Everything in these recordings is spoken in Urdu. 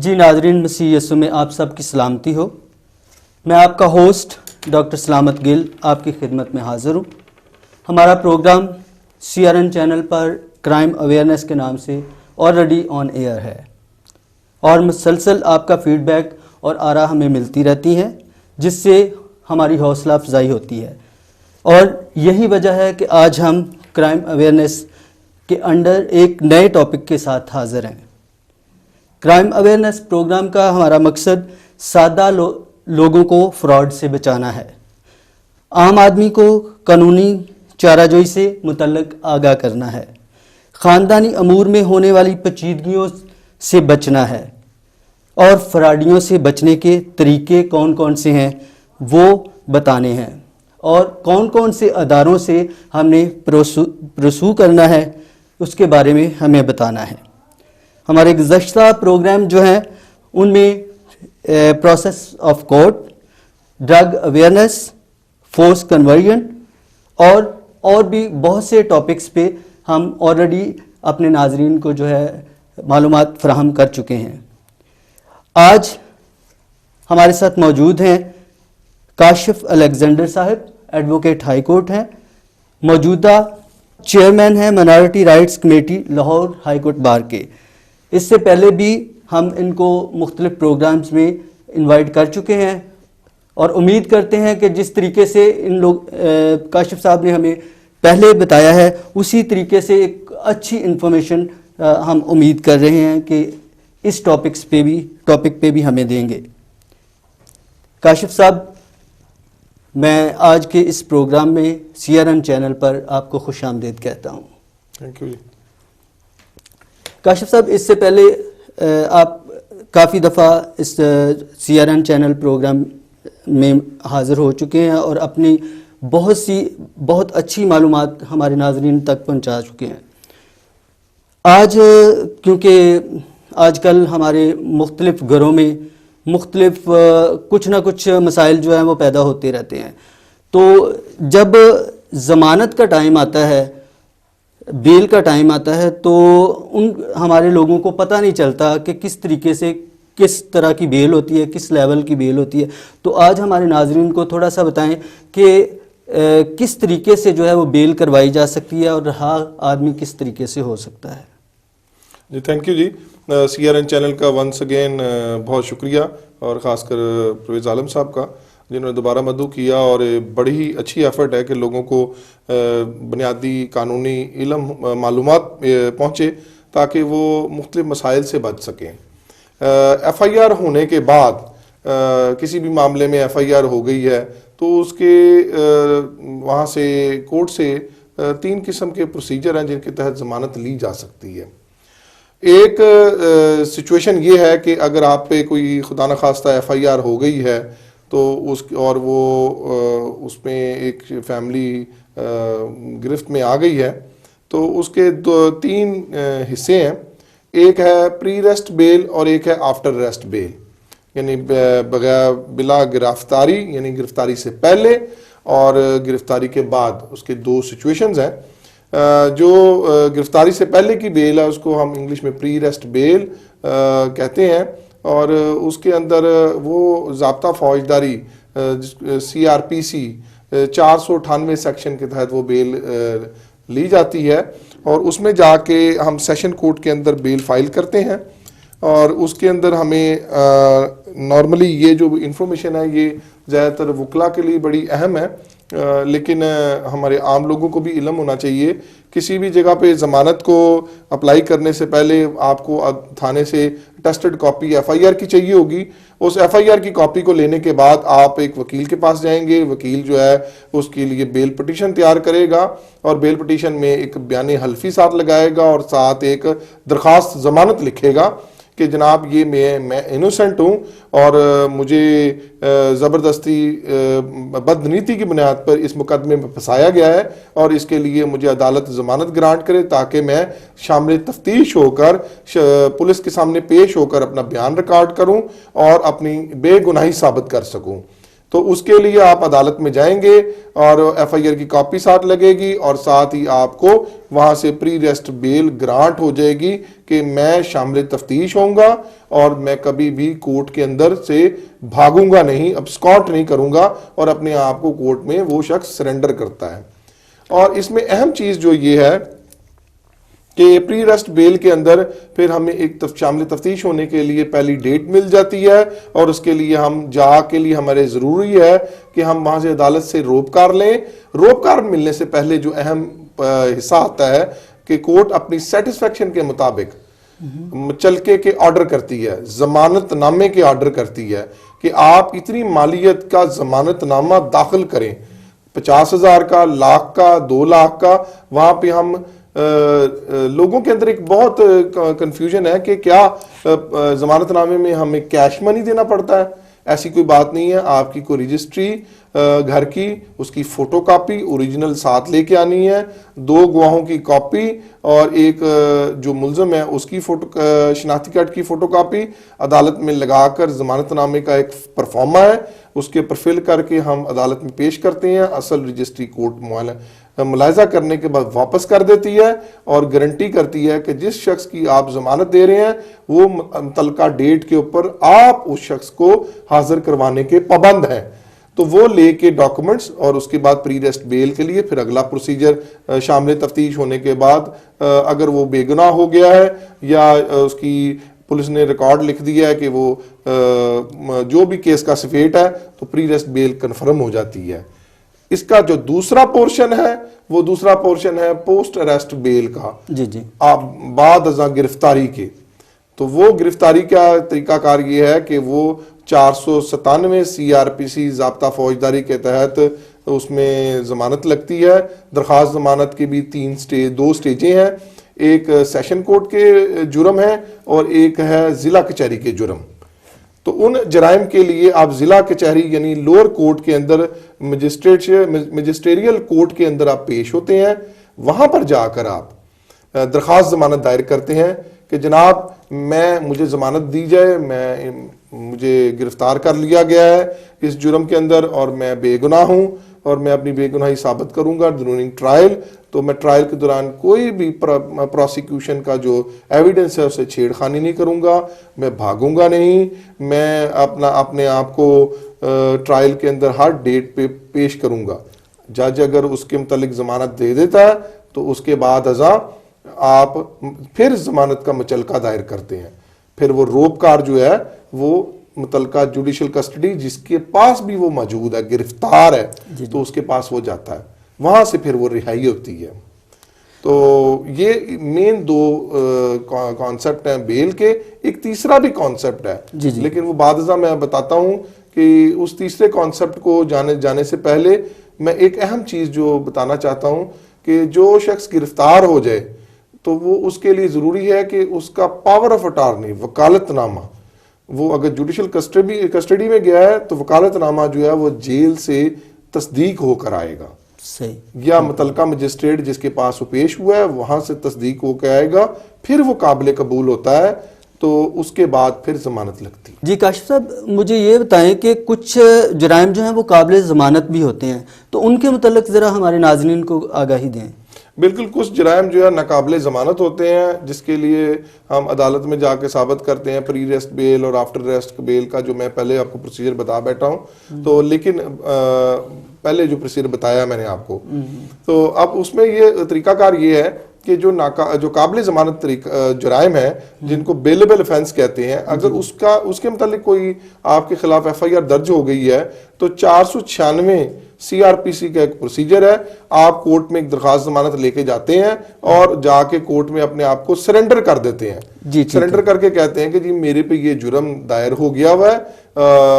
جی ناظرین، مسیح یسوع میں آپ سب کی سلامتی ہو۔ میں آپ کا ہوسٹ ڈاکٹر سلامت گل آپ کی خدمت میں حاضر ہوں۔ ہمارا پروگرام CRN چینل پر کرائم اویئرنیس کے نام سے آلریڈی آن ایئر ہے، اور مسلسل آپ کا فیڈ بیک اور آراء ہمیں ملتی رہتی ہیں، جس سے ہماری حوصلہ افزائی ہوتی ہے۔ اور یہی وجہ ہے کہ آج ہم کرائم اویئرنیس کے انڈر ایک نئے ٹاپک کے ساتھ حاضر ہیں۔ کرائم اویئرنیس پروگرام کا ہمارا مقصد سادہ لوگوں کو فراڈ سے بچانا ہے، عام آدمی کو قانونی چارہ جوئی سے متعلق آگاہ کرنا ہے، خاندانی امور میں ہونے والی پیچیدگیوں سے بچنا ہے، اور فراڈیوں سے بچنے کے طریقے کون کون سے ہیں وہ بتانے ہیں، اور کون کون سے اداروں سے ہم نے پرسو کرنا ہے اس کے بارے میں ہمیں بتانا ہے۔ ہمارے گزشتہ پروگرام جو ہیں ان میں process of court, drug awareness, force conversion اور بھی بہت سے ٹاپکس پہ ہم آلریڈی اپنے ناظرین کو جو ہے معلومات فراہم کر چکے ہیں۔ آج ہمارے ساتھ موجود ہیں کاشف الیگزینڈر صاحب، ایڈوکیٹ ہائی کورٹ ہیں، موجودہ چیئرمین ہیں minority rights committee Lahore high court bar کے۔ اس سے پہلے بھی ہم ان کو مختلف پروگرامز میں انوائٹ کر چکے ہیں، اور امید کرتے ہیں کہ جس طریقے سے کاشف صاحب نے ہمیں پہلے بتایا ہے اسی طریقے سے ایک اچھی انفارمیشن ہم امید کر رہے ہیں کہ اس ٹاپک پہ بھی ہمیں دیں گے۔ کاشف صاحب، میں آج کے اس پروگرام میں CRN چینل پر آپ کو خوش آمدید کہتا ہوں۔ تھینک یو جی۔ کاشف صاحب، اس سے پہلے آپ کافی دفعہ اس CRN چینل پروگرام میں حاضر ہو چکے ہیں اور اپنی بہت اچھی معلومات ہمارے ناظرین تک پہنچا چکے ہیں۔ آج کیونکہ آج کل ہمارے مختلف گھروں میں مختلف کچھ نہ کچھ مسائل جو ہیں وہ پیدا ہوتے رہتے ہیں، تو جب ضمانت کا ٹائم آتا ہے، بیل کا ٹائم آتا ہے، تو ہمارے لوگوں کو پتہ نہیں چلتا کہ کس طریقے سے کس طرح کی بیل ہوتی ہے، کس لیول کی بیل ہوتی ہے۔ تو آج ہمارے ناظرین کو تھوڑا سا بتائیں کہ کس طریقے سے جو ہے وہ بیل کروائی جا سکتی ہے اور رہا آدمی کس طریقے سے ہو سکتا ہے۔ جی تھینک یو جی۔ CRN چینل کا ونس اگین بہت شکریہ، اور خاص کر پرویز عالم صاحب کا جنہوں نے دوبارہ مدعو کیا، اور بڑی ہی اچھی ایفرٹ ہے کہ لوگوں کو بنیادی قانونی علم معلومات پہنچے تاکہ وہ مختلف مسائل سے بچ سکیں۔ FIR ہونے کے بعد کسی بھی معاملے میں FIR ہو گئی ہے تو اس کے وہاں سے کورٹ سے 3 قسم کے پروسیجر ہیں جن کے تحت ضمانت لی جا سکتی ہے۔ ایک سچویشن یہ ہے کہ اگر آپ پہ کوئی خدا نخواستہ FIR ہو گئی ہے تو اس میں ایک فیملی گرفت میں آ گئی ہے، تو اس کے 3 حصے ہیں۔ ایک ہے پری ریسٹ بیل اور ایک ہے آفٹر ریسٹ بیل، یعنی بلا گرفتاری، یعنی گرفتاری سے پہلے اور گرفتاری کے بعد۔ اس کے 2 سچویشنز ہیں۔ جو گرفتاری سے پہلے کی بیل ہے اس کو ہم انگلش میں پری ریسٹ بیل کہتے ہیں، اور اس کے اندر وہ ضابطہ فوجداری CRPC 498 سیکشن کے تحت وہ بیل لی جاتی ہے، اور اس میں جا کے ہم سیشن کورٹ کے اندر بیل فائل کرتے ہیں، اور اس کے اندر ہمیں نارملی یہ جو انفارمیشن ہے یہ زیادہ تر وکلا کے لیے بڑی اہم ہے، لیکن ہمارے عام لوگوں کو بھی علم ہونا چاہیے۔ کسی بھی جگہ پہ ضمانت کو اپلائی کرنے سے پہلے آپ کو تھانے سے ٹیسٹڈ کاپی FIR کی چاہیے ہوگی۔ اس FIR کی کاپی کو لینے کے بعد آپ ایک وکیل کے پاس جائیں گے، وکیل جو ہے اس کے لیے بیل پٹیشن تیار کرے گا، اور بیل پٹیشن میں ایک بیان حلفی ساتھ لگائے گا، اور ساتھ ایک درخواست ضمانت لکھے گا کہ جناب یہ میں انوسنٹ ہوں، اور مجھے زبردستی بدنیتی کی بنیاد پر اس مقدمے میں پھنسایا گیا ہے، اور اس کے لیے مجھے عدالت ضمانت گرانٹ کرے تاکہ میں شامل تفتیش ہو کر پولیس کے سامنے پیش ہو کر اپنا بیان ریکارڈ کروں اور اپنی بے گناہی ثابت کر سکوں۔ تو اس کے لیے آپ عدالت میں جائیں گے اور ایف آئی آر کی کاپی ساتھ لگے گی اور ساتھ ہی آپ کو وہاں سے پری ریسٹ بیل گرانٹ ہو جائے گی کہ میں شامل تفتیش ہوں گا اور میں کبھی بھی کورٹ کے اندر سے بھاگوں گا نہیں، ابسکاٹ نہیں کروں گا، اور اپنے آپ کو کورٹ میں وہ شخص سرنڈر کرتا ہے۔ اور اس میں اہم چیز جو یہ ہے کہ پری ریسٹ بیل کے اندر پھر ہمیں ایک شامل تفتیش ہونے کے لیے پہلی ڈیٹ مل جاتی ہے، اور اس کے لیے ہم جا کے لیے ہمارے ضروری ہے کہ ہم وہاں سے عدالت سے روپکار لیں۔ روپکار ملنے سے پہلے جو اہم حصہ آتا ہے کہ کورٹ اپنی سیٹسفیکشن کے مطابق مچلکے کے آرڈر کرتی ہے، ضمانت نامے کے آرڈر کرتی ہے کہ آپ اتنی مالیت کا ضمانت نامہ داخل کریں، 50,000 کا، لاکھ کا، 2 لاکھ کا۔ وہاں پہ ہم لوگوں کے اندر ایک بہت کنفیوژن ہے کہ کیا ضمانت نامے میں ہمیں کیش منی دینا پڑتا ہے؟ ایسی کوئی بات نہیں ہے۔ آپ کی کوئی رجسٹری گھر کی، اس کی فوٹو کاپی اوریجنل ساتھ لے کے آنی ہے، 2 گواہوں کی کاپی اور ایک جو ملزم ہے اس کی شناختی کارڈ کی فوٹو کاپی عدالت میں لگا کر ضمانت نامے کا ایک پرفارما ہے، اس کے پر فل کر کے ہم عدالت میں پیش کرتے ہیں۔ اصل رجسٹری کورٹ ملاحظہ کرنے کے بعد واپس کر دیتی ہے اور گارنٹی کرتی ہے کہ جس شخص کی آپ ضمانت دے رہے ہیں وہ متعلقہ ڈیٹ کے اوپر آپ اس شخص کو حاضر کروانے کے پابند ہیں۔ تو وہ لے کے ڈاکومنٹس اور اس کے بعد پری ریسٹ بیل کے لیے پھر اگلا پروسیجر شامل تفتیش ہونے کے بعد اگر وہ بے گناہ ہو گیا ہے یا اس کی پولیس نے ریکارڈ لکھ دیا ہے کہ وہ جو بھی کیس کا سفیٹ ہے تو پری ریسٹ بیل کنفرم ہو جاتی ہے۔ اس کا جو دوسرا پورشن ہے وہ دوسرا پورشن ہے پوسٹ اریسٹ بیل کا، آپ بعد ازاں گرفتاری کے۔ تو وہ گرفتاری کا طریقہ کار یہ ہے کہ وہ 497 CRPC ضابطہ فوجداری کے تحت اس میں ضمانت لگتی ہے۔ درخواست ضمانت کی بھی 2 سٹیجیں ہیں، ایک سیشن کورٹ کے جرم ہے اور ایک ہے ضلع کچہری کے جرم۔ تو ان جرائم کے لیے آپ ضلع کچہری یعنی لوور کورٹ کے اندر مجسٹریل کورٹ کے اندر آپ پیش ہوتے ہیں، وہاں پر جا کر آپ درخواست ضمانت دائر کرتے ہیں کہ جناب مجھے ضمانت دی جائے، مجھے گرفتار کر لیا گیا ہے اس جرم کے اندر اور میں بے گناہ ہوں اور میں اپنی بے گناہی ثابت کروں گا ڈیورنگ ٹرائل۔ تو میں ٹرائل کے دوران کوئی بھی پروسیکیوشن کا جو ایویڈنس ہے اسے چھیڑ خانی نہیں کروں گا، میں بھاگوں گا نہیں، میں اپنے آپ کو ٹرائل کے اندر ہر ڈیٹ پہ پیش کروں گا۔ جج اگر اس کے متعلق ضمانت دے دیتا ہے تو اس کے بعد ازاں آپ پھر ضمانت کا مچلکہ دائر کرتے ہیں۔ پھر وہ روپکار جو ہے وہ متعلقہ جوڈیشل کسٹڈی جس کے پاس بھی وہ موجود ہے، گرفتار ہے، تو اس کے پاس وہ جاتا ہے، وہاں سے پھر وہ رہائی ہوتی ہے۔ تو یہ مین 2 کانسیپٹ ہیں بیل کے۔ ایک تیسرا بھی کانسیپٹ ہے لیکن وہ بعد ازاں میں بتاتا ہوں کہ اس تیسرے کانسیپٹ کو جانے سے پہلے میں ایک اہم چیز جو بتانا چاہتا ہوں کہ جو شخص گرفتار ہو جائے تو وہ اس کے لیے ضروری ہے کہ اس کا پاور آف اٹارنی وکالت نامہ، وہ اگر جوڈیشل کسٹڈی میں گیا ہے تو وکالت نامہ جو ہے وہ جیل سے تصدیق ہو کر آئے گا، یا متعلقہ مجسٹریٹ جس کے پاس وہ پیش ہوا ہے وہاں سے تصدیق ہو کے آئے گا، پھر وہ قابل قبول ہوتا ہے، تو اس کے بعد پھر ضمانت لگتی ہے۔ جی کاشف صاحب مجھے یہ بتائیں کہ کچھ جرائم جو ہیں وہ قابل ضمانت بھی ہوتے ہیں، تو ان کے متعلق ذرا ہمارے ناظرین کو آگاہی دیں۔ بالکل، کچھ جرائم جو ہے ناقابل ضمانت ہوتے ہیں جس کے لیے ہم عدالت میں جا کے ثابت کرتے ہیں پری ریسٹ بیل اور آفٹر ریسٹ بیل کا جو میں پہلے آپ کو پروسیجر بتا بیٹھا ہوں، تو لیکن پہلے جو پروسیجر بتایا میں نے آپ کو، تو اب اس میں یہ طریقہ کار یہ ہے کہ جو قابل ضمانت جرائم ہیں جن کو بیلیبل افینس کہتے ہیں، اگر اس کے متعلق کوئی آپ کے خلاف ایف آئی آر درج ہو گئی ہے تو 496 CRPC کا ایک پروسیجر ہے، آپ کورٹ میں ایک درخواست ضمانت لے کے جاتے ہیں اور جا کے کورٹ میں اپنے آپ کو سرنڈر کر دیتے ہیں، سرنڈر کر کے کہتے ہیں کہ جی میرے پہ یہ جرم دائر ہو گیا ہوا ہے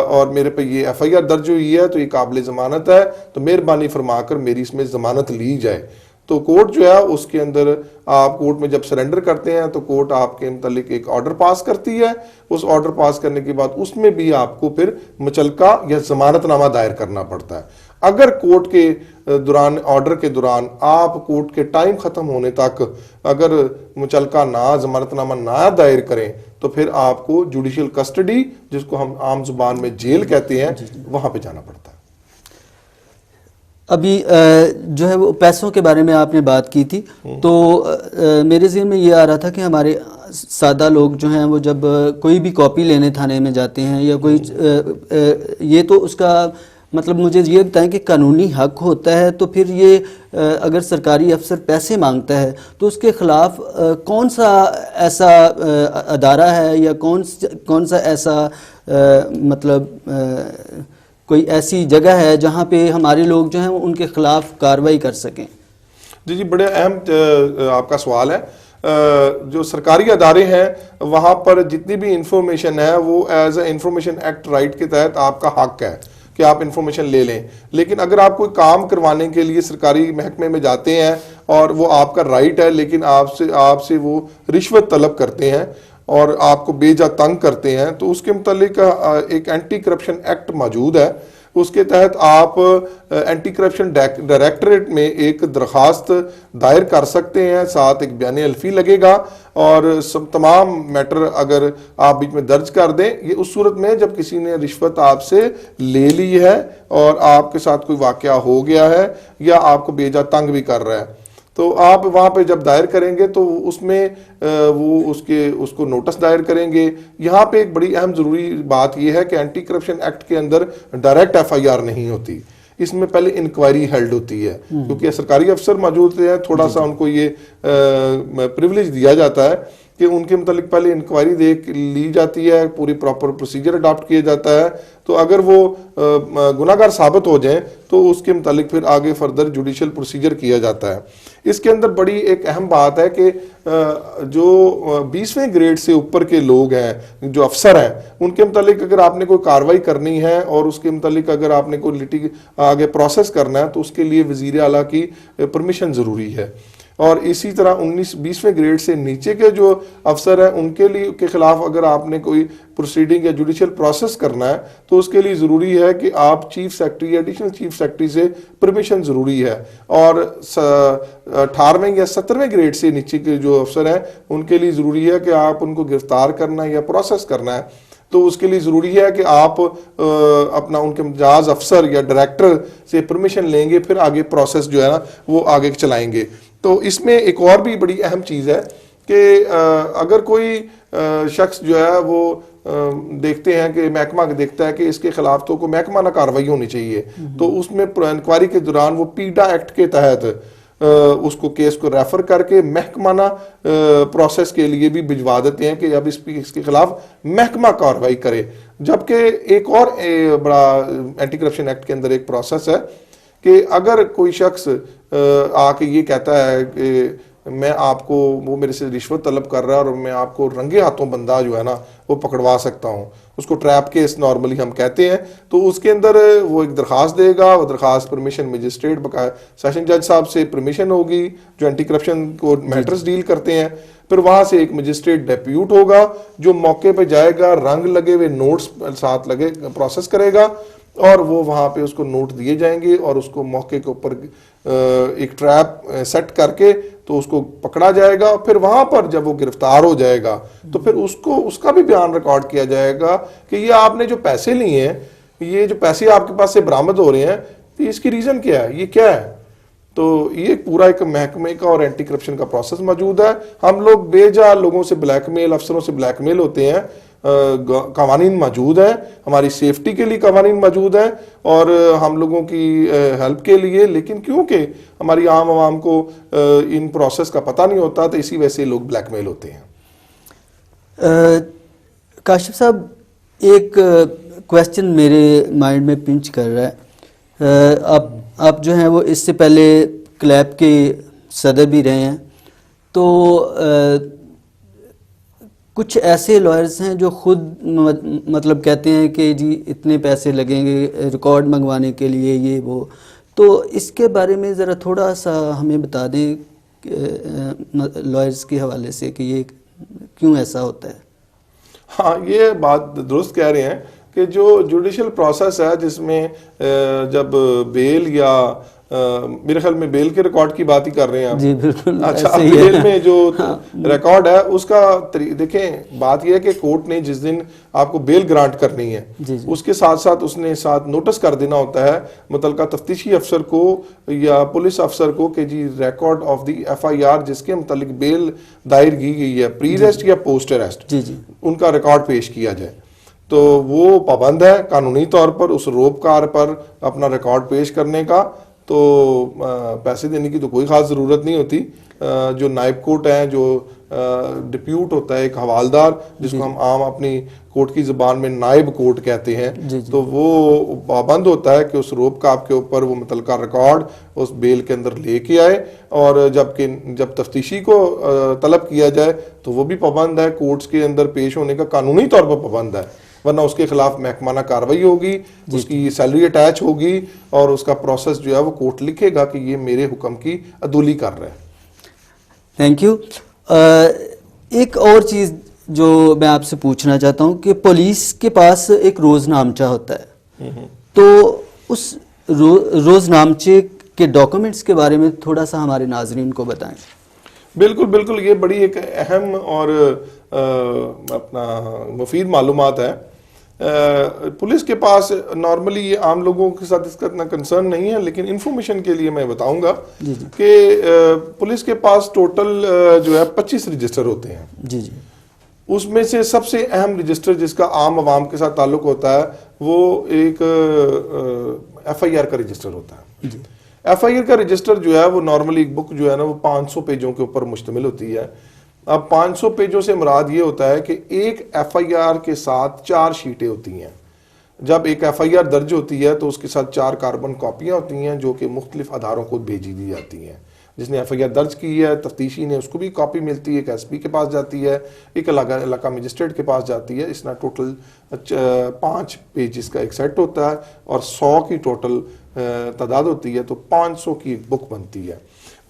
اور میرے پہ یہ ایف آئی آر درج ہوئی ہے تو یہ قابل ضمانت ہے، تو مہربانی فرما کر میری اس میں ضمانت لی جائے۔ تو کورٹ جو ہے اس کے اندر آپ کورٹ میں جب سرنڈر کرتے ہیں تو کورٹ آپ کے متعلق ایک آرڈر پاس کرتی ہے، اس آرڈر پاس کرنے کے بعد اس میں بھی آپ کو پھر مچلکہ یا ضمانت نامہ دائر کرنا پڑتا ہے۔ اگر کورٹ کے دوران آرڈر کے دوران آپ کورٹ کے ٹائم ختم ہونے تک اگر مچلکہ ضمانت نامہ نہ دائر کریں تو پھر آپ کو جوڈیشل کسٹڈی جس کو ہم عام زبان میں جیل کہتے ہیں وہاں پہ جانا پڑتا ہے۔ ابھی جو ہے وہ پیسوں کے بارے میں آپ نے بات کی تھی، تو میرے ذہن میں یہ آ رہا تھا کہ ہمارے سادہ لوگ جو ہیں وہ جب کوئی بھی کاپی لینے تھانے میں جاتے ہیں یا کوئی یہ تو اس کا مطلب مجھے یہ بتائیں کہ قانونی حق ہوتا ہے، تو پھر یہ اگر سرکاری افسر پیسے مانگتا ہے تو اس کے خلاف کون سا ایسا ادارہ ہے یا کون سا ایسا مطلب کوئی ایسی جگہ ہے جہاں پہ ہمارے لوگ جو ہیں ان کے خلاف کارروائی کر سکیں؟ جی بڑے اہم آپ کا سوال ہے. جو سرکاری ادارے ہیں وہاں پر جتنی بھی انفارمیشن ہے وہ as a information act right کے تحت آپ کا حق ہے کہ آپ انفارمیشن لے لیں. لیکن اگر آپ کوئی کام کروانے کے لیے سرکاری محکمے میں جاتے ہیں اور وہ آپ کا رائٹ ہے، لیکن آپ سے وہ رشوت طلب کرتے ہیں اور آپ کو بے جا تنگ کرتے ہیں، تو اس کے متعلق ایک اینٹی کرپشن ایکٹ موجود ہے. اس کے تحت آپ اینٹی کرپشن ڈائریکٹریٹ میں ایک درخواست دائر کر سکتے ہیں، ساتھ ایک بیان الفی لگے گا، اور تمام میٹر اگر آپ بیچ میں درج کر دیں. یہ اس صورت میں جب کسی نے رشوت آپ سے لے لی ہے اور آپ کے ساتھ کوئی واقعہ ہو گیا ہے یا آپ کو بے جا تنگ بھی کر رہا ہے، تو آپ وہاں پہ جب دائر کریں گے تو اس میں وہ اس کو نوٹس دائر کریں گے. یہاں پہ ایک بڑی اہم ضروری بات یہ ہے کہ اینٹی کرپشن ایکٹ کے اندر ڈائریکٹ ایف آئی آر نہیں ہوتی، اس میں پہلے انکوائری ہیلڈ ہوتی ہے، کیونکہ سرکاری افسر موجود ہیں، تھوڑا سا ان کو یہ پریولیج دیا جاتا ہے کہ ان کے متعلق پہلے انکوائری دیکھ لی جاتی ہے، پوری پراپر پروسیجر اڈاپٹ کیا جاتا ہے. تو اگر وہ گناہگار ثابت ہو جائیں تو اس کے متعلق پھر آگے فردر جوڈیشل پروسیجر کیا جاتا ہے. اس کے اندر بڑی ایک اہم بات ہے کہ جو 20ویں گریڈ سے اوپر کے لوگ ہیں، جو افسر ہیں، ان کے متعلق اگر آپ نے کوئی کارروائی کرنی ہے اور اس کے متعلق اگر آپ نے کوئی آگے پروسیس کرنا ہے تو اس کے لیے وزیر اعلیٰ کی پرمیشن ضروری ہے. اور اسی طرح 20ویں گریڈ سے نیچے کے جو افسر ہیں ان کے خلاف اگر آپ نے کوئی پروسیڈنگ یا جوڈیشل پروسیس کرنا ہے تو اس کے لیے ضروری ہے کہ آپ چیف سیکرٹری یا ایڈیشنل چیف سیکرٹری سے پرمیشن ضروری ہے. اور 18ویں یا 17ویں گریڈ سے نیچے کے جو افسر ہیں ان کے لیے ضروری ہے کہ آپ ان کو گرفتار کرنا یا پروسیس کرنا ہے تو اس کے لیے ضروری ہے کہ آپ اپنا ان کے مجاز افسر یا ڈائریکٹر سے پرمیشن لیں گے، پھر آگے پروسیس جو ہے نا وہ آگے چلائیں گے. تو اس میں ایک اور بھی بڑی اہم چیز ہے کہ اگر کوئی شخص جو ہے وہ دیکھتے ہیں کہ محکمہ دیکھتا ہے کہ اس کے خلاف تو کوئی محکمہ کارروائی ہونی چاہیے، تو اس میں انکوائری کے دوران وہ پیڈا ایکٹ کے تحت اس کو کیس کو ریفر کر کے محکمانہ پروسیس کے لیے بھی بھجوا دیتے ہیں کہ اب اس کے خلاف محکمہ کارروائی کرے. جبکہ ایک اور بڑا اینٹی کرپشن ایکٹ کے اندر ایک پروسیس ہے کہ اگر کوئی شخص آ کے یہ کہتا ہے کہ میں آپ کو، وہ میرے سے رشوت طلب کر رہا ہے اور میں آپ کو رنگے ہاتھوں بندہ جو ہے نا وہ پکڑوا سکتا ہوں، اس کو ٹریپ کیس نارملی ہم کہتے ہیں، تو اس کے اندر وہ ایک درخواست دے گا. وہ درخواست پرمیشن مجسٹریٹ بقایا سیشن جج صاحب سے پرمیشن ہوگی جو اینٹی کرپشن کو میٹرز ڈیل کرتے ہیں. پھر وہاں سے ایک مجسٹریٹ ڈیپیوٹ ہوگا جو موقع پہ جائے گا، رنگ لگے ہوئے نوٹس ساتھ لگے پروسیس کرے گا اور وہ وہاں پہ اس کو نوٹ دیے جائیں گے اور اس کو موقع کے اوپر ایک ٹریپ سیٹ کر کے تو اس کو پکڑا جائے گا. پھر وہاں پر جب وہ گرفتار ہو جائے گا تو پھر اس کا بھی بیان ریکارڈ کیا جائے گا کہ یہ آپ نے جو پیسے لیے ہیں، یہ جو پیسے آپ کے پاس سے برآمد ہو رہے ہیں، تو اس کی ریزن کیا ہے، یہ کیا ہے. تو یہ پورا ایک محکمے کا اور اینٹی کرپشن کا پروسیس موجود ہے. ہم لوگ بے جا لوگوں سے بلیک میل، افسروں سے بلیک میل ہوتے ہیں، قوانین موجود ہیں، ہماری سیفٹی کے لیے قوانین موجود ہیں اور ہم لوگوں کی ہیلپ کے لیے، لیکن کیونکہ ہماری عام عوام کو ان پروسیس کا پتہ نہیں ہوتا تو اسی وجہ سے لوگ بلیک میل ہوتے ہیں. کاشف صاحب، ایک کویسچن میرے مائنڈ میں پنچ کر رہا ہے. آپ جو ہیں وہ اس سے پہلے کلیب کے صدر بھی رہے ہیں، تو کچھ ایسے لائرز ہیں جو خود مطلب کہتے ہیں کہ جی اتنے پیسے لگیں گے ریکارڈ منگوانے کے لیے، یہ وہ. تو اس کے بارے میں ذرا تھوڑا سا ہمیں بتا دیں لائرز کے حوالے سے کہ یہ کیوں ایسا ہوتا ہے. ہاں، یہ بات درست کہہ رہے ہیں کہ جو جوڈیشل پروسیس ہے جس میں جب بیل یا میرے خیال میں بیل کے ریکارڈ کی بات ہی کر رہے ہیں آپ. جی بالکل. اچھا, بیل میں جو ریکارڈ ہے اس کا دیکھیں, بات یہ ہے کہ کورٹ نے جس دن آپ کو بیل گرانٹ کرنی ہے اس کے ساتھ ساتھ اس نے ساتھ نوٹس کر دینا ہوتا ہے متعلقہ تفتیشی افسر کو یا پولیس افسر کو کہ جی record of the F I R جس کے متعلق بیل دائر کی گئی ہے پری ریسٹ یا پوسٹ اریسٹ, ان کا ریکارڈ پیش کیا جائے. تو وہ پابند ہے قانونی طور پر اس روپکار پر اپنا ریکارڈ پیش کرنے کا, تو پیسے دینے کی تو کوئی خاص ضرورت نہیں ہوتی. جو نائب کورٹ ہیں, جو ڈپیوٹ ہوتا ہے ایک حوالدار جس کو ہم عام اپنی کورٹ کی زبان میں نائب کورٹ کہتے ہیں, تو وہ پابند ہوتا ہے کہ اس روپ کاپ کے اوپر وہ متعلقہ ریکارڈ اس بیل کے اندر لے کے آئے, اور جب تفتیشی کو طلب کیا جائے تو وہ بھی پابند ہے کورٹس کے اندر پیش ہونے کا, قانونی طور پر پابند ہے, ورنہ اس کے خلاف محکمانہ کارروائی ہوگی, اس کی سیلری اٹیچ ہوگی اور اس کا پروسیس جو ہے وہ کورٹ لکھے گا کہ یہ میرے حکم کی عدولی کر رہا ہے. Thank you. ایک اور چیز جو میں آپ سے پوچھنا چاہتا ہوں کہ پولیس کے پاس ایک روز نامچہ ہوتا ہے, تو اس روز نامچے کے ڈاکومنٹس کے بارے میں تھوڑا سا ہمارے ناظرین کو بتائیں. بالکل بالکل, یہ بڑی ایک اہم اور اپنا مفید معلومات ہے. پولیس کے پاس نارملی یہ عام لوگوں کے ساتھ اس کا اتنا کنسرن نہیں ہے, لیکن انفارمیشن کے لیے میں بتاؤں گا کہ پولیس کے پاس ٹوٹل جو ہے 25 رجسٹر ہوتے ہیں. جی جی. اس میں سے سب سے اہم رجسٹر جس کا عام عوام کے ساتھ تعلق ہوتا ہے وہ ایک ایف آئی آر کا رجسٹر ہوتا ہے. ایف آئی آر کا رجسٹر جو ہے وہ نارملی ایک بک جو ہے نا وہ 500 پیجوں کے اوپر مشتمل ہوتی ہے. اب 500 پیجوں سے مراد یہ ہوتا ہے کہ ایک ایف آئی آر کے ساتھ 4 شیٹیں ہوتی ہیں. جب ایک ایف آئی آر درج ہوتی ہے تو اس کے ساتھ 4 کاربن کاپیاں ہوتی ہیں جو کہ مختلف اداروں کو بھیجی دی جاتی ہیں. جس نے ایف آئی آر درج کی ہے تفتیشی نے اس کو بھی کاپی ملتی ہے, ایک ایس پی کے پاس جاتی ہے, ایک علاقہ مجسٹریٹ کے پاس جاتی ہے. اس طرح ٹوٹل 5 پیجز کا ایک سیٹ ہوتا ہے اور 100 کی ٹوٹل تعداد ہوتی ہے, تو 500 کی ایک بک بنتی ہے.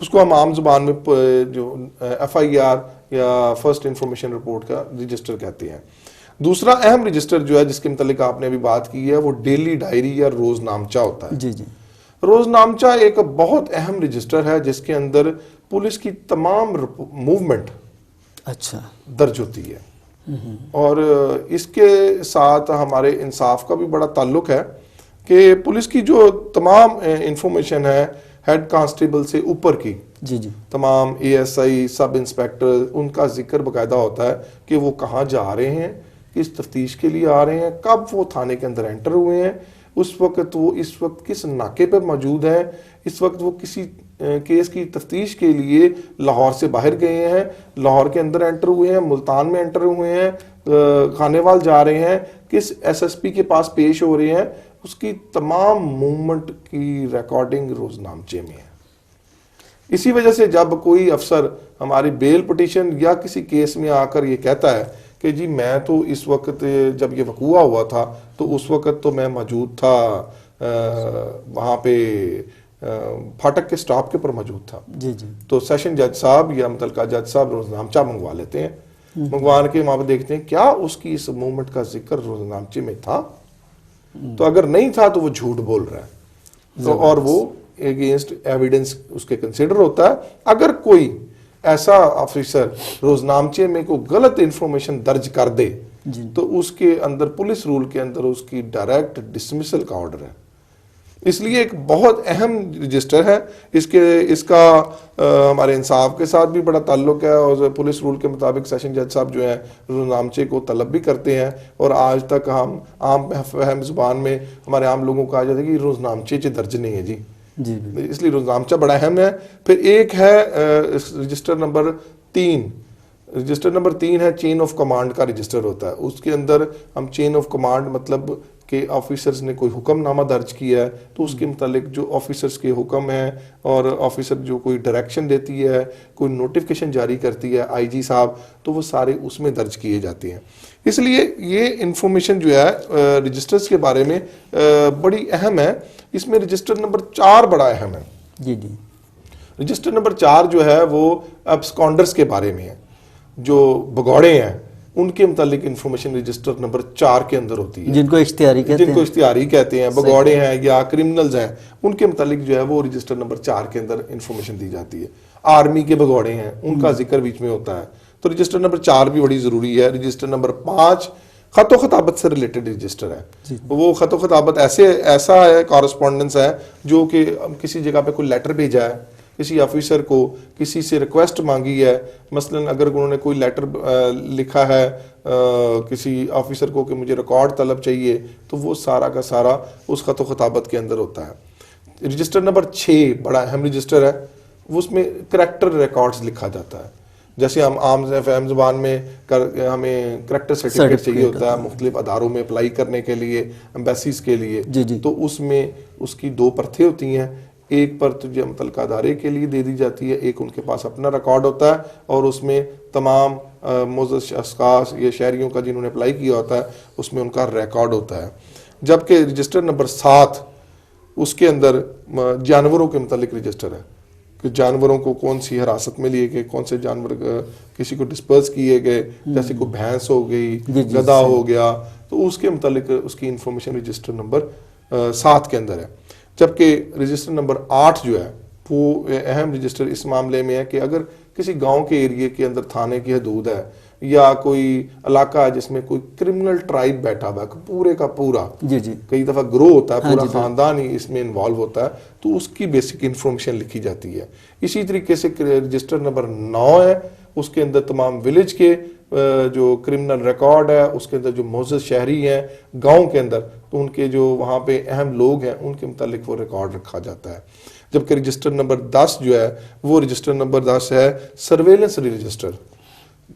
اس کو ہم عام زبان میں جو ایف آئی آر یا فرسٹ انفارمیشن رپورٹ کا رجسٹر کہتے ہیں. دوسرا اہم رجسٹر جو ہے جس کے متعلق آپ نے ابھی بات کی ہے وہ ڈیلی ڈائری یا روز نامچہ ہوتا ہے. جی جی. روز نامچہ ایک بہت اہم رجسٹر ہے جس کے اندر پولیس کی تمام موومنٹ اچھا درج ہوتی ہے, اور اس کے ساتھ ہمارے انصاف کا بھی بڑا تعلق ہے کہ پولیس کی جو تمام انفارمیشن ہے ہیڈ کانسٹیبل سے اوپر کی, جی جی, تمام A S I sub inspector, ان کا ذکر باقاعدہ ہوتا ہے کہ وہ کہاں جا رہے ہیں, کس تفتیش کے لیے آ رہے ہیں, کب وہ تھانے کے اندر انٹر ہوئے ہیں, اس وقت کس ناکے پر موجود ہیں, اس وقت وہ کسی کیس کی تفتیش کے لیے لاہور سے باہر گئے ہیں, لاہور کے اندر انٹر ہوئے ہیں, ملتان میں انٹر ہوئے ہیں, خانیوال جا رہے ہیں, کس ایس ایس پی کے پاس پیش ہو رہے ہیں, اس کی تمام موومنٹ کی ریکارڈنگ روز نامچے میں ہے. اسی وجہ سے جب کوئی افسر ہماری بیل پٹیشن یا کسی کیس میں آ کر یہ کہتا ہے کہ جی میں تو اس وقت جب یہ وقوع ہوا تھا تو اس وقت تو میں موجود تھا وہاں پہ پھاٹک کے سٹاپ کے پر موجود تھا, جی جی, تو سیشن جج صاحب یا متعلقہ جج صاحب روز نامچہ منگوا لیتے ہیں. منگوانے کے وہاں پہ دیکھتے ہیں کیا اس کی اس موومنٹ کا ذکر روز نامچے میں تھا, تو اگر نہیں تھا تو وہ جھوٹ بول رہا ہے, تو اور وہ اگینسٹ ایویڈنس اس کے کنسیڈر ہوتا ہے. اگر کوئی ایسا آفیسر روز نامچے میں کوئی غلط انفارمیشن درج کر دے تو اس کے اندر پولیس رول کے اندر اس کی ڈائریکٹ ڈسمسل کا آرڈر ہے. اس لیے ایک بہت اہم رجسٹر ہے. اس کا ہمارے انصاف کے ساتھ بھی بڑا تعلق ہے, اور پولیس رول کے مطابق سیشن جج صاحب جو ہیں روز نامچے کو طلب بھی کرتے ہیں, اور آج تک ہم عام فہم زبان میں ہمارے عام لوگوں کو آ جاتا ہے کہ روز نامچے درج نہیں ہے جی, اس لیے روز نامچہ بڑا اہم ہے. پھر ایک ہے رجسٹر نمبر 3. رجسٹر نمبر 3 ہے چین آف کمانڈ کا رجسٹر ہوتا ہے. اس کے اندر ہم چین آف کمانڈ مطلب کہ آفیسرز نے کوئی حکم نامہ درج کیا ہے تو اس کے متعلق جو آفیسرز کے حکم ہیں اور آفیسر جو کوئی ڈائریکشن دیتی ہے, کوئی نوٹیفیکیشن جاری کرتی ہے آئی جی صاحب, تو وہ سارے اس میں درج کیے جاتے ہیں. اس لیے یہ انفارمیشن جو ہے رجسٹرز کے بارے میں بڑی اہم ہے. اس میں رجسٹر نمبر 4 بڑا اہم ہے. جی جی. رجسٹر نمبر 4 جو ہے وہ ابسکانڈرز کے بارے میں ہے, جو بگوڑے ہیں, ان کے متعلق انفارمیشن رجسٹر نمبر 4 کے اندر ہوتی ہے، جن کو اشتہاری کہتے جن کو ہیں. اشتہاری کہتے ہیں، بگوڑے ہیں یا کرمنلز ہیں، ان کے متعلق جو ہے وہ رجسٹر نمبر 4 کے اندر انفارمیشن دی جاتی ہے. آرمی کے بگوڑے ہیں، ان کا ذکر بیچ میں ہوتا ہے. تو رجسٹر نمبر 4 بھی بڑی ضروری ہے. رجسٹر نمبر 5 خط و خطابت سے ریلیٹڈ رجسٹر ہے. وہ خط و خطابت ایسا ہے، کارسپونڈنس ہے جو کہ کسی جگہ پہ کوئی لیٹر بھیجا ہے کسی آفیسر کو، کسی سے ریکویسٹ مانگی ہے، مثلا اگر انہوں نے کوئی لیٹر لکھا ہے کسی آفیسر کو کہ مجھے ریکارڈ طلب چاہیے، تو وہ سارا کا سارا اس خط و خطابت کے اندر ہوتا ہے. رجسٹر نمبر 6 بڑا اہم رجسٹر ہے. اس میں کریکٹر ریکارڈز لکھا جاتا ہے. جیسے ہم عام فہم زبان میں ہمیں کریکٹر سرٹیفکیٹ چاہیے ہوتا ہے مختلف اداروں میں اپلائی کرنے کے لیے، ایمبیسیز کے لیے، تو اس میں اس کی 2 پرتیں ہوتی ہیں. ایک پرت جو متعلقہ ادارے کے لیے دے دی جاتی ہے، ایک ان کے پاس اپنا ریکارڈ ہوتا ہے، اور اس میں تمام معزز اشخاص یا شہریوں کا جنہوں نے اپلائی کیا ہوتا ہے اس میں ان کا ریکارڈ ہوتا ہے. جبکہ رجسٹر نمبر 7 اس کے اندر جانوروں کے متعلق رجسٹر ہے کہ جانوروں کو کون سی حراست میں لیے گئے، کون سے جانور کسی کو ڈسپرس کیے گئے، جیسے کوئی بھینس ہو گئی، گدھا ہو گیا، تو اس کے متعلق اس کی انفارمیشن رجسٹر نمبر 7 کے اندر ہے. جبکہ رجسٹر نمبر 8 جو ہے وہ اہم رجسٹر اس معاملے میں ہے کہ اگر کسی گاؤں کے ایریے کے اندر تھانے کی حدود ہے یا کوئی علاقہ ہے جس میں کوئی کرمنل ٹرائب بیٹھا ہوا ہے پورے کا پورا، کئی دفعہ گروہ ہوتا ہے، پورا خاندان ہی اس میں انوالو ہوتا ہے، تو اس کی بیسک انفارمیشن لکھی جاتی ہے. اسی طریقے سے رجسٹر نمبر 9 ہے، اس کے اندر تمام ولیج کے جو کرمنل ریکارڈ ہے، اس کے اندر جو معزز شہری ہیں گاؤں کے اندر، تو ان کے جو وہاں پہ اہم لوگ ہیں ان کے متعلق وہ ریکارڈ رکھا جاتا ہے. جبکہ رجسٹر نمبر 10 جو ہے وہ رجسٹر نمبر 10 ہے سرویلنس رجسٹر،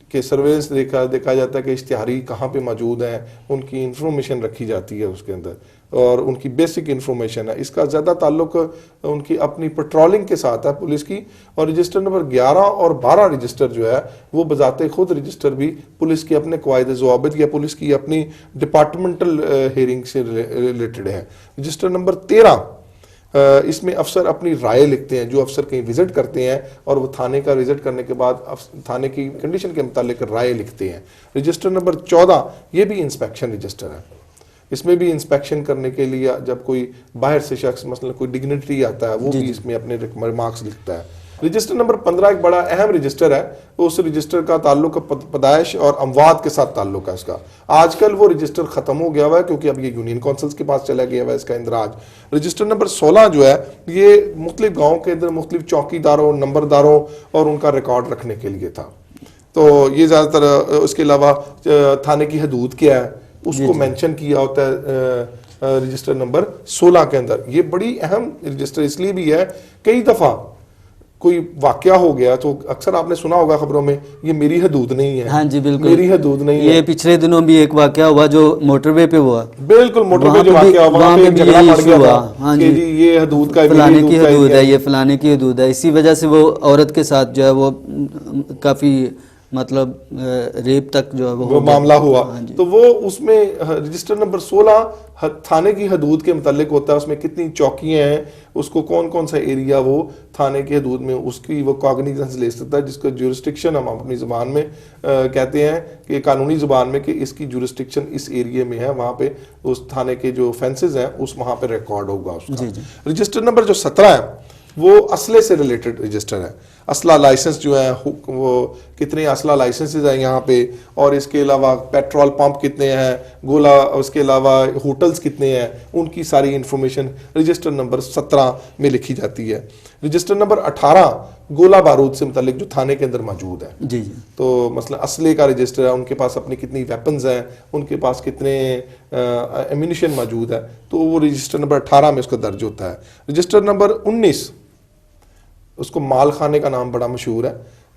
کہ سرویلنس دیکھا جاتا ہے کہ اشتہاری کہاں پہ موجود ہیں، ان کی انفارمیشن رکھی جاتی ہے اس کے اندر، اور ان کی بیسک انفارمیشن ہے. اس کا زیادہ تعلق ان کی اپنی پٹرولنگ کے ساتھ ہے پولیس کی. اور رجسٹر نمبر 11 اور 12 رجسٹر جو ہے وہ بذات خود رجسٹر بھی پولیس کے اپنے قواعد ضوابط یا پولیس کی اپنی ڈپارٹمنٹل ہیئرنگ سے ریلیٹڈ ہے. رجسٹر نمبر 13 اس میں افسر اپنی رائے لکھتے ہیں. جو افسر کہیں وزٹ کرتے ہیں اور وہ تھانے کا وزٹ کرنے کے بعد تھانے کی کنڈیشن کے متعلق رائے لکھتے ہیں. رجسٹر نمبر 14 یہ بھی انسپیکشن رجسٹر ہے. اس میں بھی انسپیکشن کرنے کے لیے جب کوئی باہر سے شخص مثلا کوئی ڈگنیٹری آتا ہے وہ بھی اس میں اپنے ریمارکس لکھتا ہے. رجسٹر نمبر 15 ایک بڑا اہم رجسٹر ہے. اس رجسٹر کا تعلق پیدائش اور اموات کے ساتھ تعلق ہے اس کا. آج کل وہ رجسٹر ختم ہو گیا ہوا ہے کیونکہ اب یہ یونین کونسلز کے پاس چلا گیا ہوا ہے اس کا اندراج. رجسٹر نمبر 16 جو ہے یہ مختلف گاؤں کے اندر مختلف چوکی داروں، نمبرداروں اور ان کا ریکارڈ رکھنے کے لیے تھا. تو یہ زیادہ تر اس کے علاوہ تھانے کی حدود کیا ہے اس کو مینشن کیا ہوتا ہے رجسٹر نمبر 16 کے اندر. یہ بڑی اہم رجسٹر اس لیے بھی ہے، کئی دفعہ کوئی واقعہ ہو گیا تو اکثر آپ نے سنا ہوگا خبروں میں یہ میری حدود نہیں ہے. ہاں جی بالکل، میری حدود نہیں ہے. یہ پچھلے دنوں بھی ایک واقعہ ہوا جو موٹر وے پہ ہوا. بالکل موٹر وے جو واقعہ ہوا وہاں پہ جھگڑا پڑ گیا تھا کہ جی یہ حدود کا فلانے کی حدود ہے، یہ فلانے کی حدود ہے. اسی وجہ سے وہ عورت کے ساتھ جو ہے وہ کافی مطلب ریپ تک جو ہے وہ معاملہ ہوا. تو وہ اس میں رجسٹر نمبر 16 تھانے کی حدود کے متعلق ہوتا ہے. اس میں کتنی چوکیاں ہیں، اس کو کون کون سا ایریا وہ تھانے کی حدود میں اس کی وہ کاگنیزنس لے سکتا ہے، جس کا جورسٹکشن ہم اپنی زبان میں کہتے ہیں کہ قانونی زبان میں کہ اس کی جورسٹکشن اس ایریے میں ہے، وہاں پہ اس تھانے کے جو فینسز ہیں اس وہاں پہ ریکارڈ ہوگا اس کا. رجسٹر نمبر جو 17 ہے وہ اسلحے سے ریلیٹڈ رجسٹر ہے. اسلحہ لائسنس جو ہے وہ کتنے اسلحہ لائسنسز ہیں یہاں پہ، اور اس کے علاوہ پیٹرول پمپ کتنے ہیں، گولہ، اس کے علاوہ ہوٹلز کتنے ہیں، ان کی ساری انفارمیشن رجسٹر نمبر 17 میں لکھی جاتی ہے. رجسٹر نمبر 18 گولہ بارود سے متعلق جو تھانے کے اندر موجود ہے. تو مثلا اسلحے کا رجسٹر ہے، ان کے پاس اپنی کتنی ویپنز ہیں، ان کے پاس کتنے ایمونیشن موجود ہے، تو وہ رجسٹر نمبر 18 میں اس کا درج ہوتا ہے. رجسٹر نمبر 19 اس کو مال خانے کا نام بڑا مشہور ہے.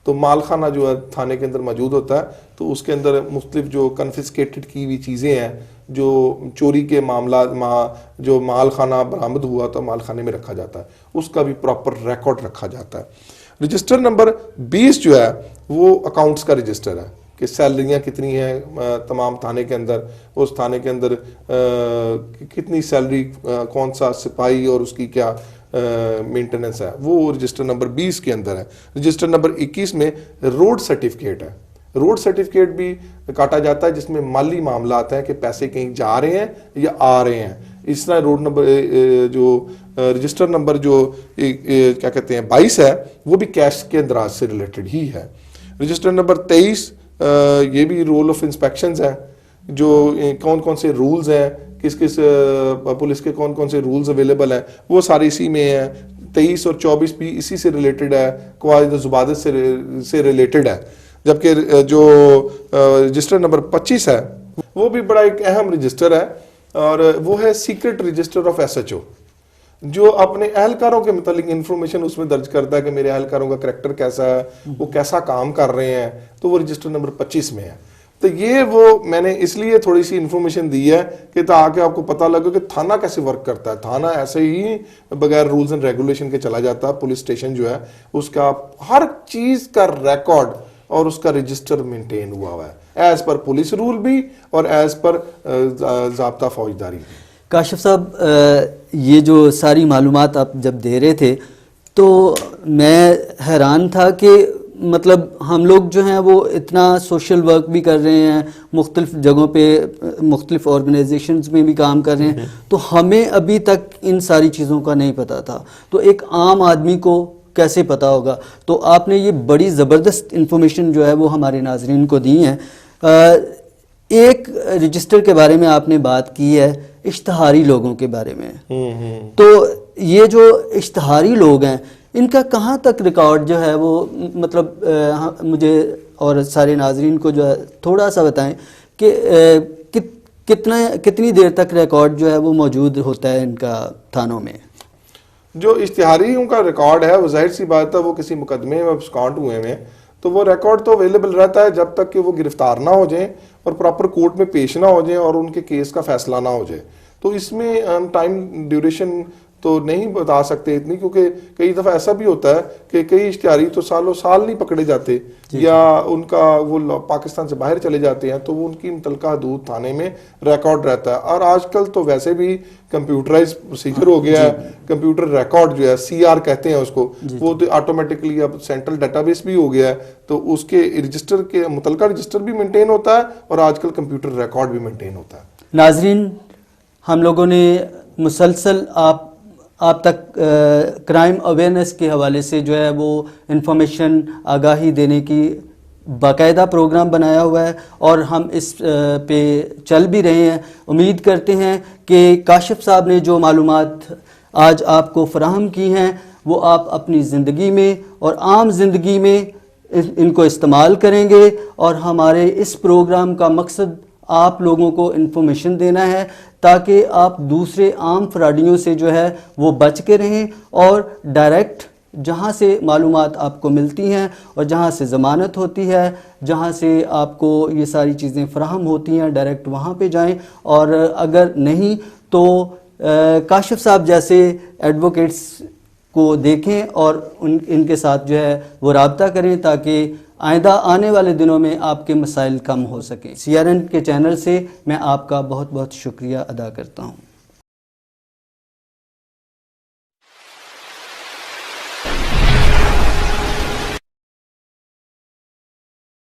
تو مال خانہ جو ہے تھانے کے اندر موجود ہوتا ہے. تو اس کے اندر مختلف جو کنفسکیٹڈ کی ہوئی چیزیں ہیں، جو چوری کے معاملات جو مال خانہ برآمد ہوا تو مال خانے میں رکھا جاتا ہے، اس کا بھی پراپر ریکارڈ رکھا جاتا ہے. رجسٹر نمبر 20 جو ہے وہ اکاؤنٹس کا رجسٹر ہے کہ سیلریاں کتنی ہیں تمام تھانے کے اندر، اس تھانے کے اندر کتنی سیلری کون سا سپاہی اور اس کی کیا مینٹیننس ہے، وہ رجسٹر نمبر 20 کے اندر ہے. رجسٹر نمبر 21 میں روڈ سرٹیفکیٹ ہے. روڈ سرٹیفکیٹ بھی کاٹا جاتا ہے جس میں مالی معاملات ہیں کہ پیسے کہیں جا رہے ہیں یا آ رہے ہیں. اس طرح روڈ نمبر جو رجسٹر نمبر جو کیا کہتے ہیں 22 ہے وہ بھی کیش کے اندراج سے ریلیٹڈ ہی ہے. رجسٹر نمبر 23 یہ بھی رول آف انسپیکشنز ہے, جو کون کون سے رولز ہیں, کس کس پولیس کے کون کون سے رولز اویلیبل ہیں وہ سارے اسی میں ہیں. 23 اور 24 بھی اسی سے ریلیٹڈ ہے, قواعد ضوابط سے ریلیٹڈ ہے. جبکہ جو رجسٹر نمبر 25 ہے وہ بھی بڑا ایک اہم رجسٹر ہے, اور وہ ہے secret register of S H O, جو اپنے اہلکاروں کے متعلق انفارمیشن اس میں درج کرتا ہے کہ میرے اہلکاروں کا کریکٹر کیسا ہے, وہ کیسا کام کر رہے ہیں, تو وہ رجسٹر نمبر 25 میں ہے. تو یہ وہ میں نے اس لیے تھوڑی سی انفارمیشن دی ہے کہ تاکہ آپ کو پتہ لگے کہ تھانہ کیسے ورک کرتا ہے. تھانہ ایسے ہی بغیر رولز اینڈ ریگولیشن کے چلا جاتا ہے. پولیس اسٹیشن جو ہے اس کا ہر چیز کا ریکارڈ اور اس کا رجسٹر مینٹین ہوا ہے ایز پر پولیس رول بھی اور ایز پر ضابطہ فوجداری بھی. کاشف صاحب, یہ جو ساری معلومات آپ جب دے رہے تھے تو میں حیران تھا کہ مطلب ہم لوگ جو ہیں وہ اتنا سوشل ورک بھی کر رہے ہیں, مختلف جگہوں پہ مختلف آرگنائزیشنز میں بھی کام کر رہے ہیں, تو ہمیں ابھی تک ان ساری چیزوں کا نہیں پتہ تھا. تو ایک عام آدمی کو کیسے پتہ ہوگا؟ تو آپ نے یہ بڑی زبردست انفارمیشن جو ہے وہ ہمارے ناظرین کو دی ہیں. ایک رجسٹر کے بارے میں آپ نے بات کی ہے, اشتہاری لوگوں کے بارے میں. تو یہ جو اشتہاری لوگ ہیں ان کا کہاں تک ریکارڈ جو ہے وہ مطلب مجھے اور سارے ناظرین کو جو ہے تھوڑا سا بتائیں کہ کتنی دیر تک ریکارڈ جو ہے وہ موجود ہوتا ہے ان کا تھانوں میں؟ جو اشتہاریوں کا ریکارڈ ہے وہ ظاہر سی بات ہے وہ کسی مقدمے میں سکانٹ ہوئے ہیں تو وہ ریکارڈ تو اویلیبل رہتا ہے جب تک کہ وہ گرفتار نہ ہو جائیں اور پراپر کورٹ میں پیش نہ ہو جائیں اور ان کے کیس کا فیصلہ نہ ہو جائے. تو اس میں ہم ٹائم ڈیوریشن تو نہیں بتا سکتے اتنی, کیونکہ کئی دفعہ ایسا بھی ہوتا ہے کہ کئی اشتہاری تو سالوں سال نہیں پکڑے جاتے یا ان کا وہ پاکستان سے باہر چلے جاتے ہیں, تو وہ ان کی متعلقہ حدود تھانے میں ریکارڈ رہتا ہے. اور آج کل تو ویسے بھی کمپیوٹرائز پروسیجر ہو گیا ہے, کمپیوٹر ریکارڈ جو ہے CR کہتے ہیں اس کو, وہ تو آٹومیٹکلی اب سینٹرل ڈیٹا بیس بھی ہو گیا ہے, تو اس کے رجسٹر کے متعلقہ رجسٹر بھی مینٹین ہوتا ہے اور آج کل کمپیوٹر ریکارڈ بھی مینٹین ہوتا ہے. ناظرین, ہم لوگوں نے مسلسل آپ تک کرائم اویئرنیس کے حوالے سے جو ہے وہ انفارمیشن آگاہی دینے کی باقاعدہ پروگرام بنایا ہوا ہے اور ہم اس پہ چل بھی رہے ہیں. امید کرتے ہیں کہ کاشف صاحب نے جو معلومات آج آپ کو فراہم کی ہیں وہ آپ اپنی زندگی میں اور عام زندگی میں ان کو استعمال کریں گے, اور ہمارے اس پروگرام کا مقصد آپ لوگوں کو انفارمیشن دینا ہے تاکہ آپ دوسرے عام فراڈیوں سے جو ہے وہ بچ کے رہیں, اور ڈائریکٹ جہاں سے معلومات آپ کو ملتی ہیں اور جہاں سے ضمانت ہوتی ہے, جہاں سے آپ کو یہ ساری چیزیں فراہم ہوتی ہیں, ڈائریکٹ وہاں پہ جائیں. اور اگر نہیں تو کاشف صاحب جیسے ایڈوکیٹس کو دیکھیں اور ان کے ساتھ جو ہے وہ رابطہ کریں تاکہ آئندہ آنے والے دنوں میں آپ کے مسائل کم ہو سکیں. CRN کے چینل سے میں آپ کا بہت بہت شکریہ ادا کرتا ہوں.